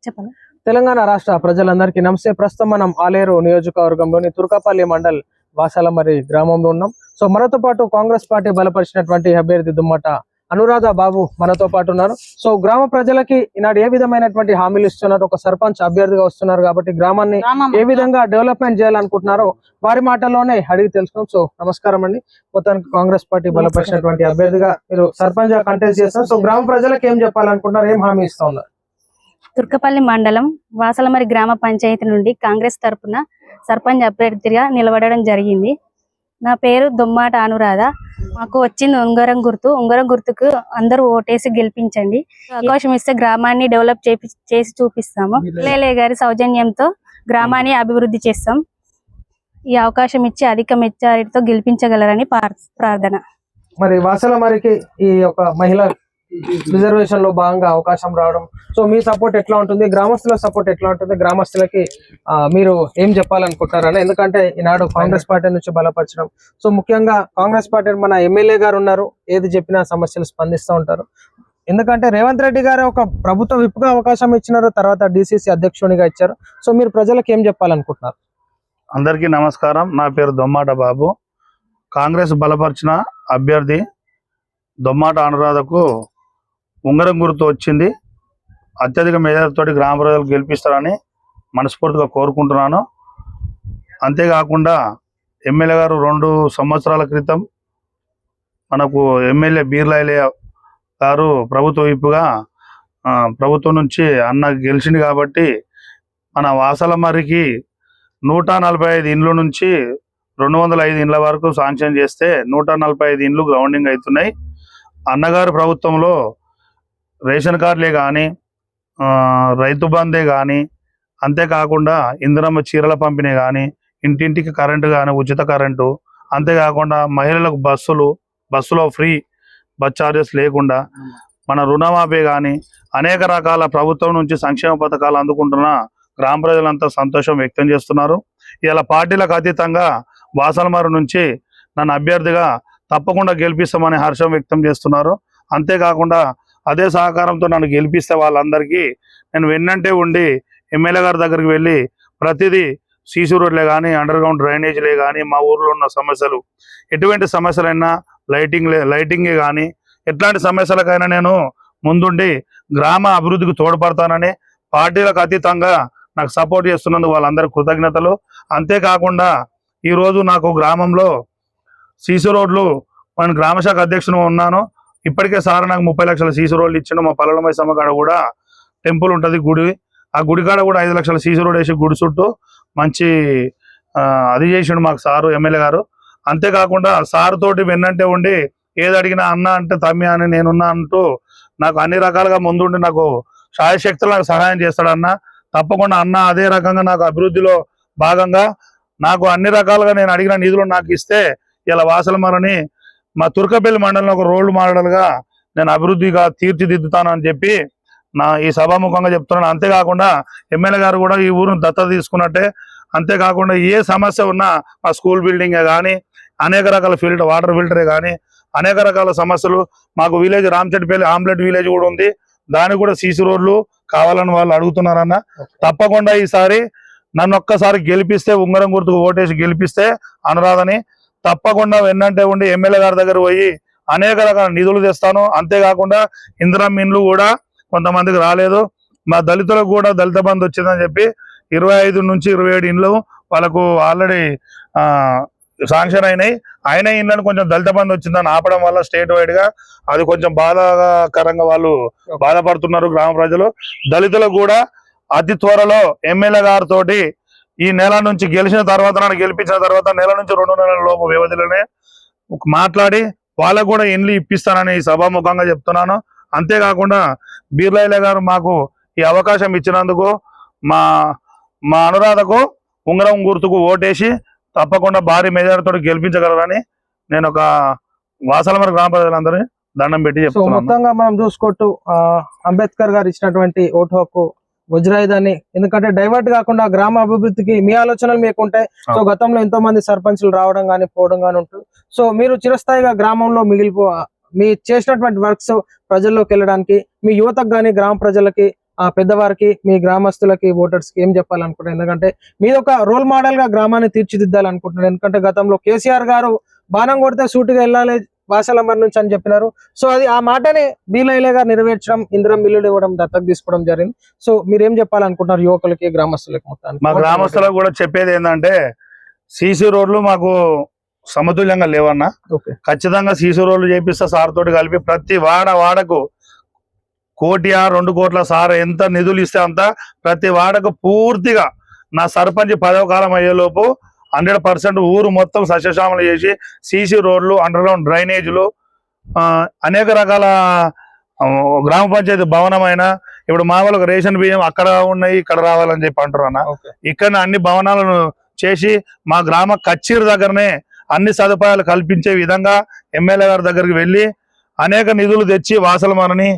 చెప్పండి. తెలంగాణ రాష్ట్ర ప్రజలందరికీ నమస్తే. ప్రస్తుతం మనం ఆలేరు నియోజకవర్గంలోని తుర్కపల్లి మండల్ వాసాలమరి గ్రామంలో ఉన్నాం. సో మనతో పాటు కాంగ్రెస్ పార్టీ బలపరిచినటువంటి అభ్యర్థి దుమ్మట అనురాధ బాబు మనతో పాటు ఉన్నారు. సో గ్రామ ప్రజలకి ఈనాడు ఏ విధమైనటువంటి హామీలు ఇస్తున్నారు, ఒక సర్పంచ్ అభ్యర్థిగా వస్తున్నారు కాబట్టి గ్రామాన్ని ఏ విధంగా డెవలప్మెంట్ చేయాలనుకుంటున్నారో వారి మాటల్లోనే అడిగి తెలుసుకున్నాం. సో నమస్కారం అండి. మొత్తానికి కాంగ్రెస్ పార్టీ బలపరిచినటువంటి అభ్యర్థిగా మీరు సర్పంచ్ గా కంటెస్ట్ చేస్తారు. సో గ్రామ ప్రజలకు ఏం చెప్పాలనుకుంటున్నారు, ఏం హామీ ఇస్తా ఉన్నారు? తుర్కపల్లి మండలం వాసలమరి గ్రామ పంచాయతీ నుండి కాంగ్రెస్ తరపున సర్పంచ్ అభ్యర్థిగా నిలబడడం జరిగింది. నా పేరు దుమ్మాట అనురాధ. మాకు వచ్చింది ఉంగరం గుర్తు. ఉంగరం గుర్తుకు అందరూ ఓటేసి గెలిపించండి. అవకాశం ఇస్తే గ్రామాన్ని డెవలప్ చేసి చూపిస్తాము. ఎమ్మెల్యే గారి సౌజన్యంతో గ్రామాన్ని అభివృద్ధి చేస్తాం. ఈ అవకాశం ఇచ్చి అధిక మెజారిటీతో గెలిపించగలరని ప్రార్థన. మరి వాసలమరికి ఈ యొక్క మహిళ రిజర్వేషన్ లో భాగంగా అవకాశం రావడం, సో మీ సపోర్ట్ ఎట్లా ఉంటుంది, గ్రామస్తుల సపోర్ట్ ఎట్లా ఉంటుంది, గ్రామస్తులకి మీరు ఏం చెప్పాలనుకుంటున్నారని? ఎందుకంటే ఈనాడు కాంగ్రెస్ పార్టీ నుంచి బలపరచడం, సో ముఖ్యంగా కాంగ్రెస్ పార్టీ మన ఎమ్మెల్యే గారు ఉన్నారు, ఏది చెప్పినా సమస్యలు స్పందిస్తూ ఉంటారు. ఎందుకంటే రేవంత్ రెడ్డి గారు ఒక ప్రభుత్వ విప్గా అవకాశం ఇచ్చినారు, తర్వాత డిసిసి అధ్యక్షునిగా ఇచ్చారు. సో మీరు ప్రజలకు ఏం చెప్పాలనుకుంటున్నారు? అందరికీ నమస్కారం. నా పేరు దొమ్మాట బాబు. కాంగ్రెస్ బలపరిచిన అభ్యర్థి దొమ్మాట అనురాధకు ఉంగరం గుర్తు వచ్చింది. అత్యధిక మెజారిటీతో గ్రామ ప్రజలు గెలిపిస్తారని మనస్ఫూర్తిగా కోరుకుంటున్నాను. అంతేకాకుండా ఎమ్మెల్యే గారు 2 సంవత్సరాల క్రితం మనకు ఎమ్మెల్యే బీర్లాయిలే గారు ప్రభుత్వ విప్పుగా ప్రభుత్వం నుంచి అన్న గెలిచింది కాబట్టి మన వాసలమరికి 145 ఇండ్ల నుంచి 205 ఇండ్ల వరకు శాంక్షన్ చేస్తే 145 ఇండ్లు గ్రౌండింగ్ అవుతున్నాయి. అన్నగారు ప్రభుత్వంలో రేషన్ కార్డులే కానీ, రైతు బందే కానీ, అంతేకాకుండా ఇందిరమ్మ చీరల పంపిణీ కానీ, ఇంటింటికి కరెంటు కానీ, ఉచిత కరెంటు, అంతేకాకుండా మహిళలకు బస్సులో ఫ్రీ బస్ ఛార్జెస్ లేకుండా, మన రుణమాఫీ కానీ, అనేక రకాల ప్రభుత్వం నుంచి సంక్షేమ పథకాలు అందుకుంటున్న గ్రామ ప్రజలంతా సంతోషం వ్యక్తం చేస్తున్నారు. ఇలా పార్టీలకు అతీతంగా వాసలమరి నుంచి నన్ను అభ్యర్థిగా తప్పకుండా గెలిపిస్తామని హర్షం వ్యక్తం చేస్తున్నారు. అంతేకాకుండా అదే సహకారంతో నన్ను గెలిపిస్తే వాళ్ళందరికీ నేను వెన్నంటే ఉండి ఎమ్మెల్యే గారి దగ్గరికి వెళ్ళి ప్రతిదీ సీసీ రోడ్లే కానీ, అండర్ గ్రౌండ్ డ్రైనేజీలే కానీ, మా ఊర్లో ఉన్న సమస్యలు ఎటువంటి సమస్యలైనా లైటింగే కానీ ఎట్లాంటి సమస్యలకైనా నేను ముందుండి గ్రామ అభివృద్ధికి తోడ్పడతానని, పార్టీలకు అతీతంగా నాకు సపోర్ట్ చేస్తున్నందుకు వాళ్ళందరికీ కృతజ్ఞతలు. అంతేకాకుండా ఈరోజు నాకు గ్రామంలో సీసీ రోడ్లు, నేను గ్రామశాఖ అధ్యక్షుడు ఉన్నాను. ఇప్పటికే సార్ నాకు 30 లక్షల సీసీ రోడ్లు ఇచ్చిండు. మా పల్లెలమై సమ్మ కాడ కూడా టెంపుల్ ఉంటుంది, గుడి, ఆ గుడి కాడ కూడా 5 లక్షల సీసీ రోడ్ వేసి గుడి చుట్టూ మంచి అది చేసిండు మాకు సారు ఎమ్మెల్యే గారు. అంతేకాకుండా సార్ తోటి వెన్నంటే ఉండి ఏది అడిగినా అన్న అంటే తమ్మి అని నేనున్నా అంటూ నాకు అన్ని రకాలుగా ముందుండి నాకు శాయశక్తులు నాకు సహాయం చేస్తాడన్న. తప్పకుండా అన్న అదే రకంగా నాకు అభివృద్ధిలో భాగంగా నాకు అన్ని రకాలుగా నేను అడిగిన నిధులు నాకు ఇస్తే ఇలా వాసలమరిని మా తుర్కపల్లి మండలంలో ఒక రోల్ మోడల్గా నేను అభివృద్ధిగా తీర్చిదిద్దుతానని చెప్పి ఈ సభాముఖంగా చెప్తున్నాను. అంతేకాకుండా ఎమ్మెల్యే గారు కూడా ఈ ఊరును దత్తత తీసుకున్నట్టే. అంతేకాకుండా ఏ సమస్య ఉన్నా మా స్కూల్ బిల్డింగే కానీ, అనేక రకాల వాటర్ ఫిల్టరే కానీ, అనేక రకాల సమస్యలు మాకు విలేజ్ రామచెట్టిపల్లి ఆమ్లెట్ విలేజ్ కూడా ఉంది, దానికి కూడా సీసీ రోడ్లు కావాలని వాళ్ళు అడుగుతున్నారన్న. తప్పకుండా ఈసారి నన్ను ఒక్కసారి గెలిపిస్తే, ఉంగరం గుర్తుకు ఓటేసి గెలిపిస్తే అనురాధని తప్పకుండా వెన్నంటే ఉండి ఎమ్మెల్యే గారి దగ్గర పోయి అనేక రకాల నిధులు తెస్తాను. అంతేకాకుండా ఇందిరమ్మ ఇండ్లు కూడా కొంతమందికి రాలేదు, మా దళితులకు కూడా దళిత బంధు వచ్చిందని చెప్పి 25 నుంచి 27 ఇండ్లు వాళ్ళకు ఆల్రెడీ శాంక్షన్ అయిన ఇండ్లను కొంచెం దళిత బంధు వచ్చిందని ఆపడం వల్ల స్టేట్ వైడ్ గా అది కొంచెం బాధాకరంగా వాళ్ళు బాధపడుతున్నారు గ్రామ ప్రజలు. దళితులకు కూడా అతి త్వరలో ఎమ్మెల్యే గారితో ఈ నెల నుంచి గెలిచిన తర్వాత, నన్ను గెలిపించిన తర్వాత నెల నుంచి 2 నెలల లోపు వ్యవధిలోనే మాట్లాడి వాళ్ళకు కూడా ఇండ్లు ఇప్పిస్తానని ఈ సభాముఖంగా చెప్తున్నాను. అంతేకాకుండా బీర్లాయిలే గారు మాకు ఈ అవకాశం ఇచ్చినందుకు మా అనురాధకు ఉంగరం గుర్తుకు ఓటేసి తప్పకుండా భారీ మెజారిటీతో గెలిపించగలరని నేను ఒక వాసలమరి గ్రామ ప్రజలందరినీ దండం పెట్టి చెప్తున్నాను. మొత్తంగా మనం చూసుకోవచ్చు, అంబేద్కర్ గారు ఇచ్చినటువంటి ఓటు హక్కు వజ్రాయుధాన్ని, ఎందుకంటే డైవర్ట్ కాకుండా గ్రామ అభివృద్ధికి మీ ఆలోచనలు మీకు ఉంటాయి. సో గతంలో ఎంతో మంది సర్పంచులు రావడం కానీ పోవడం కానీ ఉంటుంది. సో మీరు చిరస్థాయిగా గ్రామంలో మీ చేసినటువంటి వర్క్స్ ప్రజల్లోకి వెళ్ళడానికి, మీ యువతకు కానీ గ్రామ ప్రజలకి ఆ పెద్దవారికి మీ గ్రామస్తులకి ఓటర్స్ కి ఏం చెప్పాలనుకుంటున్నారు? ఎందుకంటే మీరు ఒక రోల్ మోడల్ గా గ్రామాన్ని తీర్చిదిద్దాలనుకుంటున్నారు. ఎందుకంటే గతంలో కేసీఆర్ గారు బాణం కొడితే సూటిగా వెళ్ళాలి వాసలమర్ నుంచి అని చెప్పినారు. సో అది ఆ మాటనే బీలైలే గారు నెరవేర్చడం, ఇందిరం బిల్లులు ఇవ్వడం, దత్తత తీసుకోవడం జరిగింది. సో మీరు ఏం చెప్పాలనుకుంటున్నారు యువకులకి, గ్రామస్తులకి? మొత్తానికి మా గ్రామస్తులకు కూడా చెప్పేది ఏంటంటే సీసీ రోడ్లు మాకు సమతుల్యంగా లేవన్నా. ఓకే. ఖచ్చితంగా సీసీ రోడ్లు చేపిస్తా సార్ తోటి కలిపి ప్రతి వాడకు 1 కోటి 2 కోట్ల సార్ ఎంత నిధులు ఇస్తే అంత ప్రతి వాడకు పూర్తిగా నా సర్పంచ్ పదవ కాలం అయ్యేలోపు 100% ఊరు మొత్తం సస్యశ్యామలు చేసి సీసీ రోడ్లు, అండర్ గ్రౌండ్ డ్రైనేజీలు, అనేక రకాల గ్రామ పంచాయతీ భవనమైన ఇప్పుడు మా వాళ్ళకి రేషన్ బియ్యం అక్కడ ఉన్నాయి ఇక్కడ రావాలని చెప్పి అంటారు అన్న. ఇక్కడ అన్ని భవనాలను చేసి మా గ్రామ కచ్చీరు దగ్గరనే అన్ని సదుపాయాలు కల్పించే విధంగా ఎమ్మెల్యే గారి దగ్గరికి వెళ్ళి అనేక నిధులు తెచ్చి వాసలమరని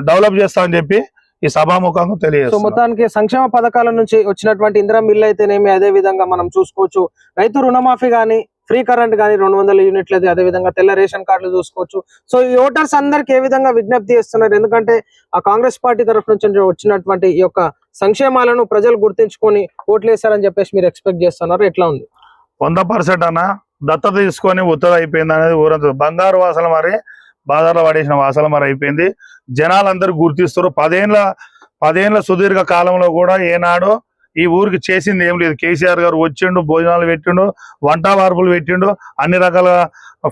డెవలప్ చేస్తామని చెప్పి ఈ సభాముఖంగా సో తెలియజేస్తాం. మొత్తానికి సంక్షేమ పథకాల నుంచి వచ్చినటువంటి ఇందిరా మిల్లు అయితేనేమి, అదే విధంగా మనం చూసుకోవచ్చు రైతు రుణమాఫీ గానీ, ఫ్రీ కరెంట్ కానీ 200 యూనిట్లు, అదే విధంగా తెల్ల రేషన్ కార్డులు చూసుకోవచ్చు. సో ఈ ఓటర్స్ అందరికి ఏ విధంగా విజ్ఞప్తి చేస్తున్నారు? ఎందుకంటే ఆ కాంగ్రెస్ పార్టీ తరఫు నుంచి వచ్చినటువంటి ఈ యొక్క సంక్షేమాలను ప్రజలు గుర్తించుకొని ఓట్లు వేస్తారని చెప్పేసి మీరు ఎక్స్పెక్ట్ చేస్తున్నారు. ఎట్లా ఉంది? 100% అన్న దత్తత తీసుకొని ఉత్తర అయిపోయింది అనేది ఊరంతా. బంగారు వాసల మరి బాధాలో పడేసిన వాసల మరి అయిపోయింది. జనాలందరూ గుర్తిస్తారు. 10 ఏళ్ల సుదీర్ఘ కాలంలో కూడా ఏనాడో ఈ ఊరికి చేసింది ఏం లేదు. కేసీఆర్ గారు వచ్చిండు, భోజనాలు పెట్టిండు, వంట వార్పులు పెట్టిండు, అన్ని రకాల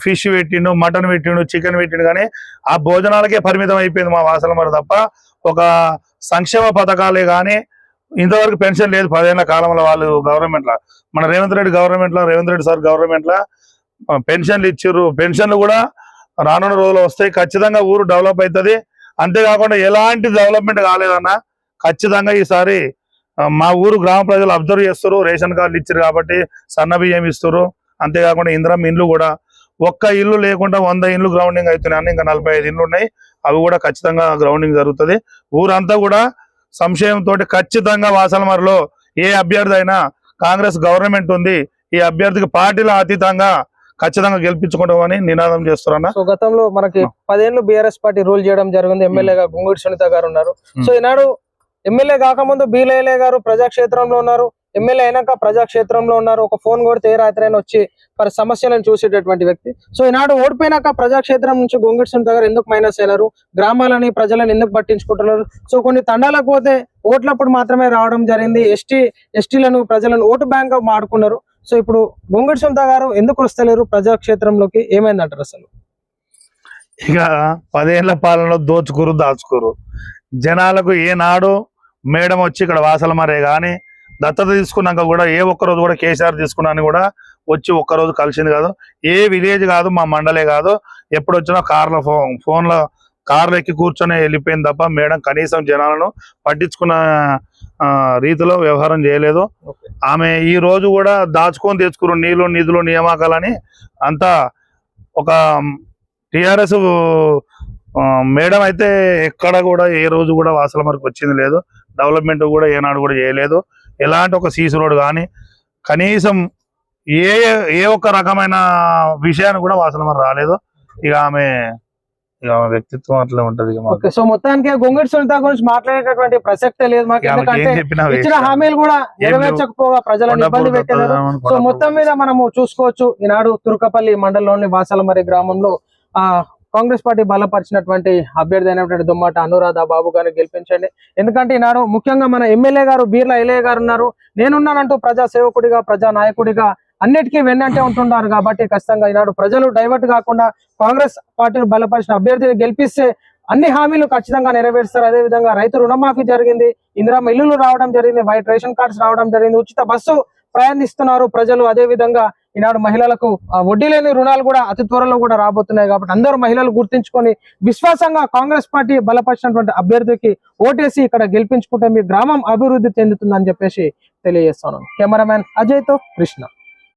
ఫిష్ పెట్టిండు, మటన్ పెట్టిండు, చికెన్ పెట్టిండు, కానీ ఆ భోజనాలకే పరిమితం అయిపోయింది మా వాసల మరి. తప్ప ఒక సంక్షేమ పథకాలే కానీ ఇంతవరకు పెన్షన్ లేదు 10 ఏళ్ల కాలంలో. వాళ్ళు గవర్నమెంట్ లా, మన రేవంత్ రెడ్డి సార్ గవర్నమెంట్ లా పెన్షన్లు ఇచ్చిర్రు. పెన్షన్లు కూడా రానున్న రోజులు వస్తాయి. ఖచ్చితంగా ఊరు డెవలప్ అవుతుంది. అంతేకాకుండా ఎలాంటి డెవలప్మెంట్ కాలేదన్నా. ఖచ్చితంగా ఈసారి మా ఊరు గ్రామ ప్రజలు అబ్జర్వ్ చేస్తారు. రేషన్ కార్డులు ఇచ్చారు కాబట్టి సన్న బియ్యం ఇస్తారు. అంతేకాకుండా ఇందిరం ఇండ్లు కూడా ఒక్క ఇల్లు లేకుండా 100 ఇండ్లు గ్రౌండింగ్ అవుతున్నాయి. ఇంకా 45 ఇండ్లు ఉన్నాయి. అవి కూడా ఖచ్చితంగా గ్రౌండింగ్ జరుగుతుంది. ఊరంతా కూడా సంశయంతో ఖచ్చితంగా వాసలమరిలో ఏ అభ్యర్థి అయినా కాంగ్రెస్ గవర్నమెంట్ ఉంది, ఈ అభ్యర్థికి పార్టీల అతీతంగా ఖచ్చితంగా గెలిపించుకుంటామని నినాదం చేస్తున్నా. సో గతంలో మనకి 10 ఏళ్ళు బీఆర్ఎస్ పార్టీ రూల్ చేయడం జరిగింది. ఎమ్మెల్యేగా గుంగూడి సునీత గారు ఉన్నారు. సో ఈనాడు ఎమ్మెల్యే కాకముందు బీలైలే గారు ప్రజాక్షేత్రంలో ఉన్నారు, ఎమ్మెల్యే అయినాక ప్రజాక్షేత్రంలో ఉన్నారు. ఒక ఫోన్ కొడితే ఏ రాత్రైనా వచ్చి వారి సమస్యలను చూసేటటువంటి వ్యక్తి. సో ఈనాడు ఓడిపోయినాక ప్రజాక్షేత్రం నుంచి గుంగూడి సునీత గారు ఎందుకు మైనస్ అయినారు? గ్రామాలని, ప్రజలను ఎందుకు పట్టించుకుంటున్నారు? సో కొన్ని తండాలకు పోతే ఓట్లప్పుడు మాత్రమే రావడం జరిగింది. ఎస్టీలను, ప్రజలను ఓటు బ్యాంక్ గా మాడుకున్నారు. సో ఇప్పుడు గుంగూడి సునీత గారు ఎందుకు వస్తలేరు ప్రజాక్షేత్రంలోకి? ఏమైందంటారు అసలు? ఇక 10 ఏళ్ల పాలనలో దాచుకోరు. జనాలకు ఏనాడు మేడం వచ్చి ఇక్కడ వాసలమరే కానీ దత్తత తీసుకున్నాక కూడా ఏ ఒక్కరోజు కూడా కేసీఆర్ తీసుకున్నాను కూడా వచ్చి ఒక్కరోజు కలిసింది కాదు. ఏ విలేజ్ కాదు, మా మండలే కాదు, ఎప్పుడు వచ్చినా ఫోన్లో కార్లు ఎక్కి కూర్చొని వెళ్ళిపోయింది తప్ప మేడం కనీసం జనాలను పట్టించుకున్న రీతిలో వ్యవహారం చేయలేదు. ఆమె ఈ రోజు కూడా దాచుకొని తెచ్చుకురు నీళ్లు, నిధులు, నియామకాలని అంతా. ఒక టిఆర్ఎస్ మేడం అయితే ఎక్కడ కూడా ఏ రోజు కూడా వాసలమరికి వచ్చింది లేదు. డెవలప్మెంట్ కూడా ఏనాడు కూడా చేయలేదు. ఎలాంటి ఒక సీసీ రోడ్ కానీ కనీసం ఏ ఒక్క రకమైన విషయాన్ని కూడా వాసలమరి రాలేదు. ఇక ఆమె వ్యక్తిత్వం అట్లా ఉంటది. సో మొత్తానికి గుంగూడి సునీత గురించి మాట్లాడేటటువంటి ప్రసక్తే లేదు మాకు. ఎందుకంటే ఇచ్చిన హామీలు కూడా నెరవేర్చకపోగా ప్రజలను ఇబ్బంది పెట్టారు. సో మొత్తం మీద మనము చూసుకోవచ్చు, ఈనాడు తుర్కపల్లి మండలంలోని వాసలమరి గ్రామంలో కాంగ్రెస్ పార్టీ బలపరిచినటువంటి అభ్యర్థి అయినటువంటి దొమ్మాట అనురాధ బాబు గారిని గెలిపించండి. ఎందుకంటే ఈనాడు ముఖ్యంగా మన ఎమ్మెల్యే గారు బీర్ల ఐలయ్య గారు ఉన్నారు. నేనున్నానంటూ ప్రజా సేవకుడిగా, ప్రజా నాయకుడిగా అన్నిటికీ వెన్నంటే ఉంటున్నారు. కాబట్టి ఖచ్చితంగా ఈనాడు ప్రజలు డైవర్ట్ కాకుండా కాంగ్రెస్ పార్టీని బలపరిచిన అభ్యర్థిని గెలిపిస్తే అన్ని హామీలు ఖచ్చితంగా నెరవేరుస్తారు. అదే విధంగా రైతు రుణమాఫీ జరిగింది, ఇందిరమ్మ ఇల్లులు రావడం జరిగింది, వైట్ రేషన్ కార్డ్స్ రావడం జరిగింది, ఉచిత బస్సు ప్రయాణిస్తున్నారు ప్రజలు. అదే విధంగా ఈనాడు మహిళలకు వడ్డీ లేని రుణాలు కూడా అతి త్వరలో కూడా రాబోతున్నాయి. కాబట్టి అందరూ మహిళలు గుర్తించుకొని విశ్వాసంగా కాంగ్రెస్ పార్టీ బలపరిచినటువంటి అభ్యర్థికి ఓటేసి ఇక్కడ గెలిపించుకుంటే మీ గ్రామం అభివృద్ధి చెందుతుందని చెప్పేసి తెలియజేస్తున్నాను. కెమెరామ్యాన్ అజయ్ తో కృష్ణ.